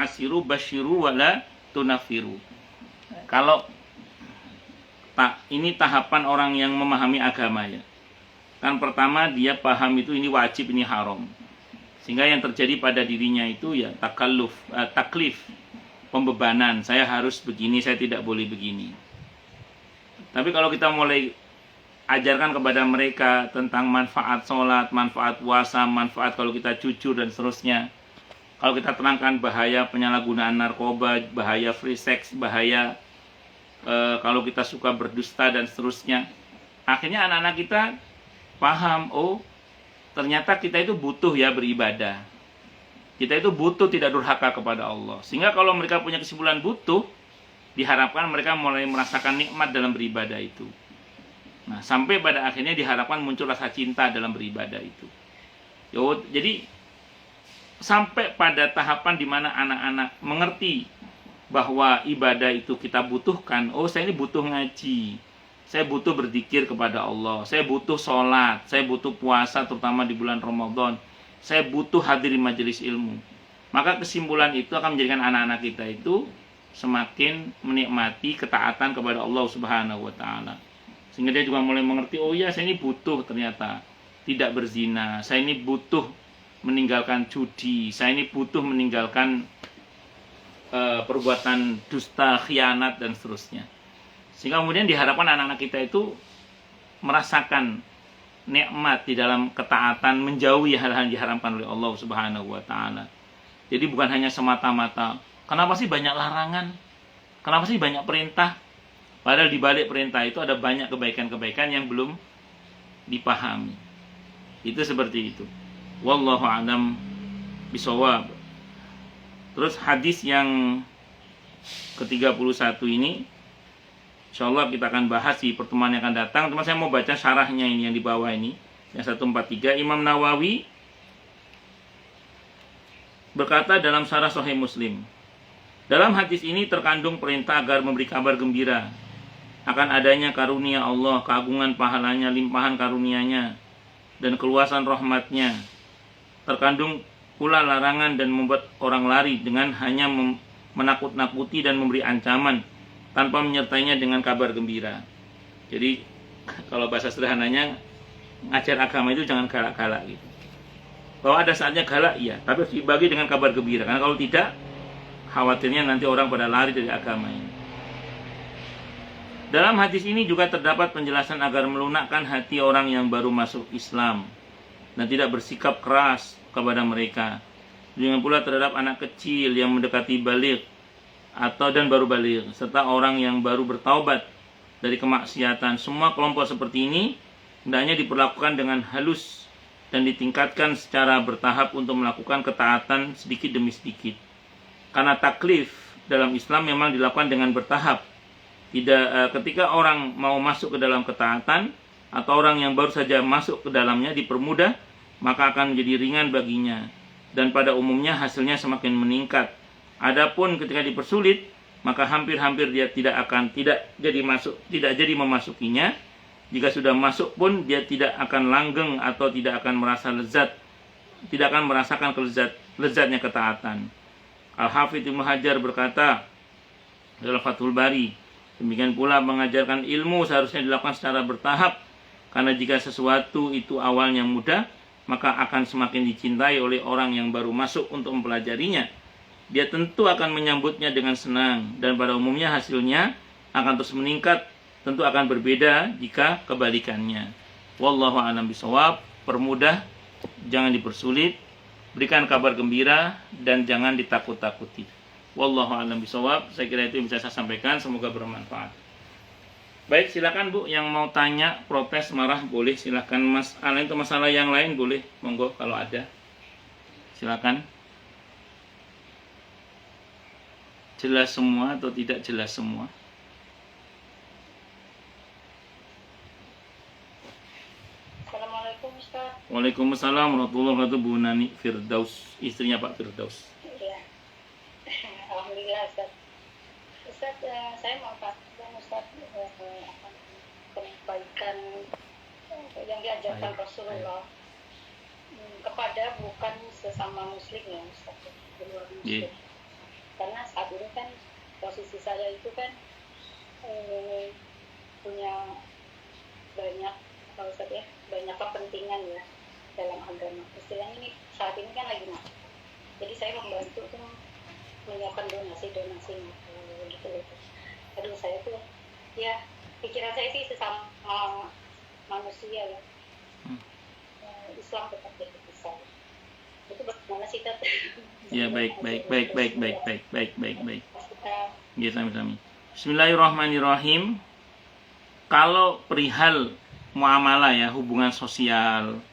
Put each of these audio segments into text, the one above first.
asiru basyiru wala tunafiru. Kalau ini tahapan orang yang memahami agama ya. Kan pertama dia paham itu ini wajib, ini haram. Sehingga yang terjadi pada dirinya itu ya taklif, pembebanan. Saya harus begini, saya tidak boleh begini. Tapi kalau kita mulai ajarkan kepada mereka tentang manfaat sholat, manfaat puasa, manfaat kalau kita jujur dan seterusnya. Kalau kita terangkan bahaya penyalahgunaan narkoba, bahaya free sex, bahaya kalau kita suka berdusta dan seterusnya. Akhirnya anak-anak kita paham, oh ternyata kita itu butuh ya beribadah. Kita itu butuh tidak durhaka kepada Allah. Sehingga kalau mereka punya kesimpulan butuh, diharapkan mereka mulai merasakan nikmat dalam beribadah itu. Nah, sampai pada akhirnya diharapkan muncul rasa cinta dalam beribadah itu. Jadi sampai pada tahapan di mana anak-anak mengerti bahwa ibadah itu kita butuhkan. Oh, saya ini butuh ngaji. Saya butuh berzikir kepada Allah. Saya butuh sholat. Saya butuh puasa terutama di bulan Ramadan. Saya butuh hadir di majelis ilmu. Maka kesimpulan itu akan menjadikan anak-anak kita itu semakin menikmati ketaatan kepada Allah Subhanahu wa taala. Sehingga dia juga mulai mengerti, oh ya saya ini butuh ternyata tidak berzina. Saya ini butuh meninggalkan judi. Saya ini butuh meninggalkan perbuatan dusta, khianat dan seterusnya. Sehingga kemudian diharapkan anak-anak kita itu merasakan nikmat di dalam ketaatan, menjauhi hal-hal yang diharamkan oleh Allah Subhanahu wa taala. Jadi bukan hanya semata-mata kenapa sih banyak larangan? Kenapa sih banyak perintah? Padahal di balik perintah itu ada banyak kebaikan-kebaikan yang belum dipahami. Itu seperti itu. Wallahu a'lam bishawab. Terus hadis yang ke-31 ini insyaallah kita akan bahas di pertemuan yang akan datang. Cuma saya mau baca syarahnya ini yang di bawah ini, yang 143. Imam Nawawi berkata dalam syarah Sahih Muslim, dalam hadis ini terkandung perintah agar memberi kabar gembira akan adanya karunia Allah, keagungan pahalanya, limpahan karunianya, dan keluasan rahmatnya. Terkandung pula larangan dan membuat orang lari dengan hanya menakut-nakuti dan memberi ancaman tanpa menyertainya dengan kabar gembira. Jadi kalau bahasa sederhananya, ngajar agama itu jangan galak-galak gitu. Bahwa ada saatnya galak iya, tapi harus dibagi dengan kabar gembira. Karena kalau tidak, khawatirnya nanti orang pada lari dari agama ini. Dalam hadis ini juga terdapat penjelasan agar melunakkan hati orang yang baru masuk Islam dan tidak bersikap keras kepada mereka. Dengan pula terhadap anak kecil yang mendekati baligh dan baru baligh, serta orang yang baru bertaubat dari kemaksiatan. Semua kelompok seperti ini hendaknya diperlakukan dengan halus dan ditingkatkan secara bertahap untuk melakukan ketaatan sedikit demi sedikit. Karena taklif dalam Islam memang dilakukan dengan bertahap. Tidak ketika orang mau masuk ke dalam ketaatan atau orang yang baru saja masuk ke dalamnya dipermudah, maka akan menjadi ringan baginya dan pada umumnya hasilnya semakin meningkat. Adapun ketika dipersulit, maka hampir-hampir dia tidak jadi memasukinya. Jika sudah masuk pun dia tidak akan langgeng atau tidak akan merasa lezat, tidak akan merasakan lezatnya ketaatan. Al-Hafidz Ibnu Hajar berkata dalam Fathul Bari, demikian pula mengajarkan ilmu seharusnya dilakukan secara bertahap, karena jika sesuatu itu awalnya mudah, maka akan semakin dicintai oleh orang yang baru masuk untuk mempelajarinya. Dia tentu akan menyambutnya dengan senang dan pada umumnya hasilnya akan terus meningkat. Tentu akan berbeda jika kebalikannya. Wallahu a'lam bishawab. Permudah, jangan dipersulit. Berikan kabar gembira dan jangan ditakut-takuti. Wallahu a'lam bishawab. Saya kira itu yang bisa saya sampaikan, semoga bermanfaat. Baik, silakan Bu yang mau tanya, protes, marah boleh, silakan. Masalah itu masalah yang lain boleh, monggo kalau ada. Silakan. Jelas semua atau tidak jelas semua? Assalamualaikum Ustaz. Waalaikumsalam warahmatullahi wabarakatuh. Bu Nani Firdaus, istrinya Pak Firdaus. Iya. Alhamdulillah Ustaz. Ustaz, saya mau tanya Ustaz kebaikan yang diajarkan Rasulullah kepada bukan sesama muslim ya Ustaz, di luar muslim. karena saat ini kan posisi saya itu kan punya banyak banyak kepentingan ya dalam agama. Istilahnya ini saat ini kan lagi masuk. Jadi saya membantu tuh menyiapkan donasi gitu loh. Aduh saya tuh ya pikiran saya sih sesama manusia ya. Islam tetap jadi besar. Itu bagaimana sih Tat? Ya, baik. Ya, sami-sami. Bismillahirrahmanirrahim. Kalau perihal muamalah ya, hubungan sosial,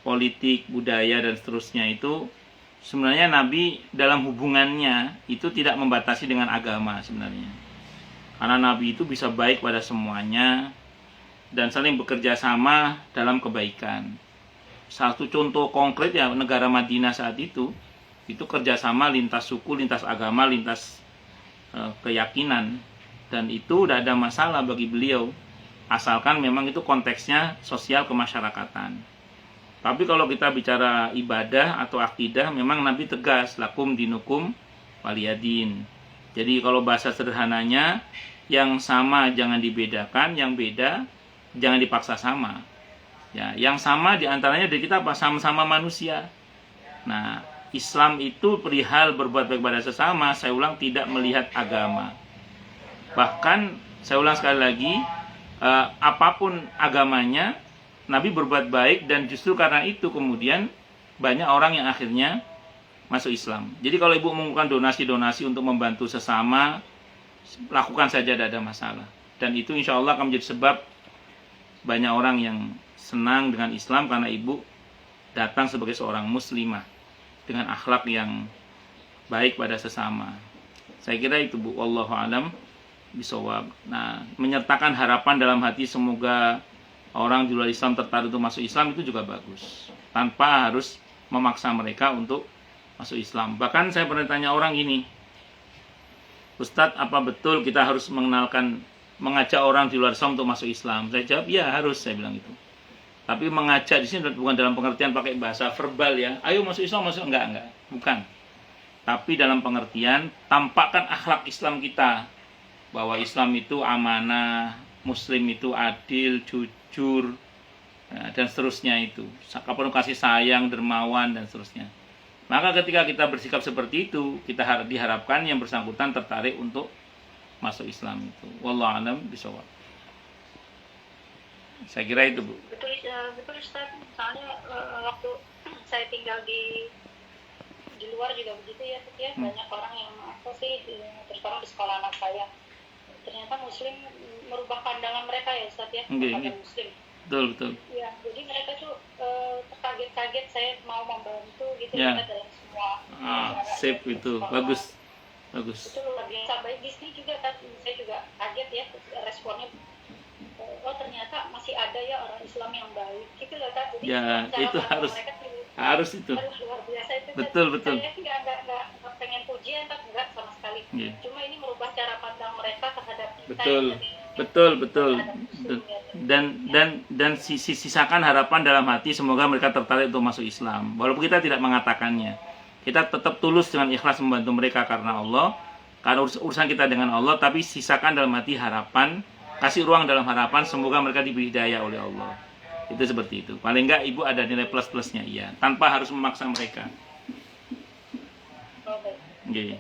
politik, budaya dan seterusnya itu sebenarnya Nabi dalam hubungannya itu tidak membatasi dengan agama sebenarnya. Karena Nabi itu bisa baik pada semuanya dan saling bekerja sama dalam kebaikan. Satu contoh konkret ya negara Madinah saat itu kerjasama lintas suku, lintas agama, lintas keyakinan, dan itu tidak ada masalah bagi beliau asalkan memang itu konteksnya sosial kemasyarakatan. Tapi kalau kita bicara ibadah atau akidah, memang Nabi tegas, lakum dinukum waliyadin. Jadi kalau bahasa sederhananya, yang sama jangan dibedakan, yang beda jangan dipaksa sama. Ya, yang sama diantaranya dari kita apa? Sama-sama manusia. Nah, Islam itu perihal berbuat baik pada sesama, saya ulang, tidak melihat agama. Bahkan, saya ulang sekali lagi, apapun agamanya, Nabi berbuat baik, dan justru karena itu kemudian banyak orang yang akhirnya masuk Islam. Jadi kalau ibu mengumpulkan donasi-donasi untuk membantu sesama, lakukan saja, tidak ada masalah. Dan itu insya Allah akan menjadi sebab banyak orang yang senang dengan Islam karena ibu datang sebagai seorang muslimah dengan akhlak yang baik pada sesama. Saya kira itu Bu, wallahu alam bisawab. Nah, menyertakan harapan dalam hati semoga orang di luar Islam tertarik untuk masuk Islam itu juga bagus, tanpa harus memaksa mereka untuk masuk Islam. Bahkan saya pernah tanya orang gini, Ustadz, apa betul kita harus mengajak orang di luar Islam untuk masuk Islam? Saya jawab, ya harus, saya bilang itu. Tapi mengajak di sini bukan dalam pengertian pakai bahasa verbal ya. Ayo masuk Islam, masuk, enggak, bukan. Tapi dalam pengertian tampakkan akhlak Islam kita, bahwa Islam itu amanah, Muslim itu adil, jujur, dan seterusnya itu. Penuh kasih sayang, dermawan dan seterusnya. Maka ketika kita bersikap seperti itu, kita diharapkan yang bersangkutan tertarik untuk masuk Islam itu. Wallahu a'lam bishawab. Saya kira itu Bu. Betul Ustaz. Soalnya waktu saya tinggal di luar juga begitu ya, banyak orang yang terus terang di sekolah anak saya ternyata Muslim merubah pandangan mereka ya Ustaz ya, kepada Muslim. Betul. Ya, jadi mereka tuh terkaget-kaget saya mau membantu gitu ya. Dalam semua. Sip itu, bagus. Itu luar biasa. Baik di sini juga, saya juga kaget ya responnya. Oh ternyata masih ada ya orang Islam yang baik gitu loh Kak. Jadi ya itu harus itu. Luar biasa itu. Betul. Saya sih nggak pengen pujian, tapi nggak sama sekali. Cuma ini merubah cara pandang mereka terhadap kita. Betul. Dan sisakan harapan dalam hati semoga mereka tertarik untuk masuk Islam. Walaupun kita tidak mengatakannya, kita tetap tulus dengan ikhlas membantu mereka karena Allah, karena urusan kita dengan Allah. Tapi sisakan dalam hati harapan, kasih ruang dalam harapan semoga mereka diberi hidayah oleh Allah. Itu seperti itu. Paling enggak ibu ada nilai plus-plusnya, iya, tanpa harus memaksa mereka. Oke.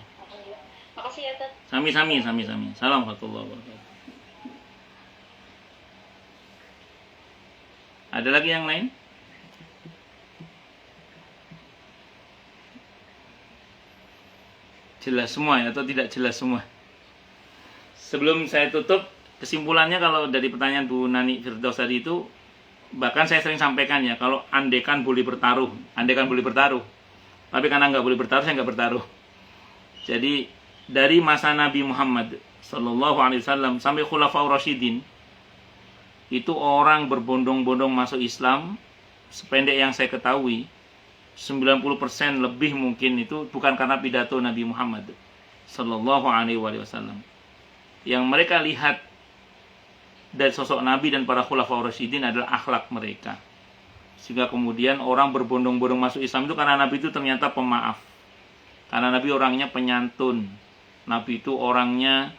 Makasih ya Tat. Sami. Salam warahmatullahi wabarakatuh. Ada lagi yang lain? Jelas semua ya, atau tidak jelas semua? Sebelum saya tutup, kesimpulannya kalau dari pertanyaan Bu Nani Firdaus tadi itu, bahkan saya sering sampaikan ya, kalau andekan boleh bertaruh, tapi karena nggak boleh bertaruh, saya nggak bertaruh. Jadi dari masa Nabi Muhammad Sallallahu Alaihi Wasallam sampai Khulafaur Rasyidin, itu orang berbondong-bondong masuk Islam, sependek yang saya ketahui, 90% lebih mungkin itu bukan karena pidato Nabi Muhammad Sallallahu Alaihi Wasallam. Yang mereka lihat dari sosok Nabi dan para Khulafaur Rasyidin adalah akhlak mereka. Sehingga kemudian orang berbondong-bondong masuk Islam itu karena Nabi itu ternyata pemaaf. Karena Nabi orangnya penyantun, Nabi itu orangnya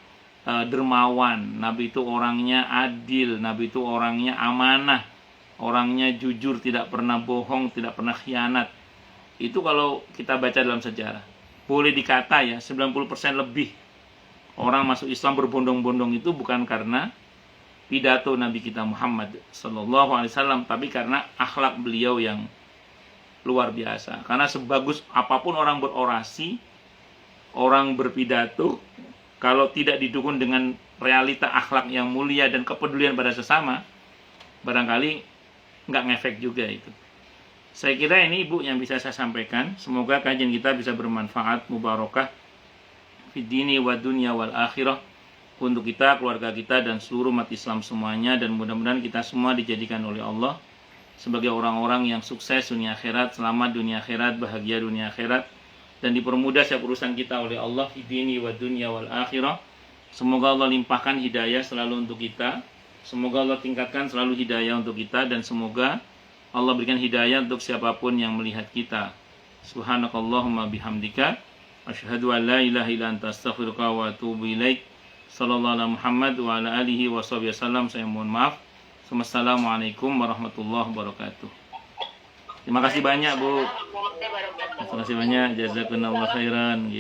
dermawan, Nabi itu orangnya adil, Nabi itu orangnya amanah, orangnya jujur, tidak pernah bohong, tidak pernah khianat. Itu kalau kita baca dalam sejarah. Boleh dikata ya 90% lebih orang masuk Islam berbondong-bondong itu bukan karena pidato Nabi kita Muhammad Sallallahu Alaihi Wasallam, tapi karena akhlak beliau yang luar biasa. Karena sebagus apapun orang berorasi, orang berpidato, kalau tidak didukung dengan realita akhlak yang mulia dan kepedulian pada sesama, barangkali nggak ngefek juga itu. Saya kira ini Ibu yang bisa saya sampaikan. Semoga kajian kita bisa bermanfaat, mubarakah fid dini wa dunya wal akhirah, untuk kita, keluarga kita, dan seluruh umat Islam semuanya. Dan mudah-mudahan kita semua dijadikan oleh Allah sebagai orang-orang yang sukses dunia akhirat, selamat dunia akhirat, bahagia dunia akhirat, dan dipermudah setiap urusan kita oleh Allah fid dini wa dunya wal akhirah. Semoga Allah limpahkan hidayah selalu untuk kita. Semoga Allah tingkatkan selalu hidayah untuk kita, dan semoga Allah berikan hidayah untuk siapapun yang melihat kita. Subhanakallahumma bihamdika asyhadu an la ilaha illa anta astaghfiruka wa atubu ilaik. Sallallahu alaihi Muhammad wa ala alihi washabihi wasallam. Saya mohon maaf. Assalamualaikum warahmatullahi wabarakatuh. Terima kasih banyak, Bu. Terima kasih banyak. Jazakumullah khairan.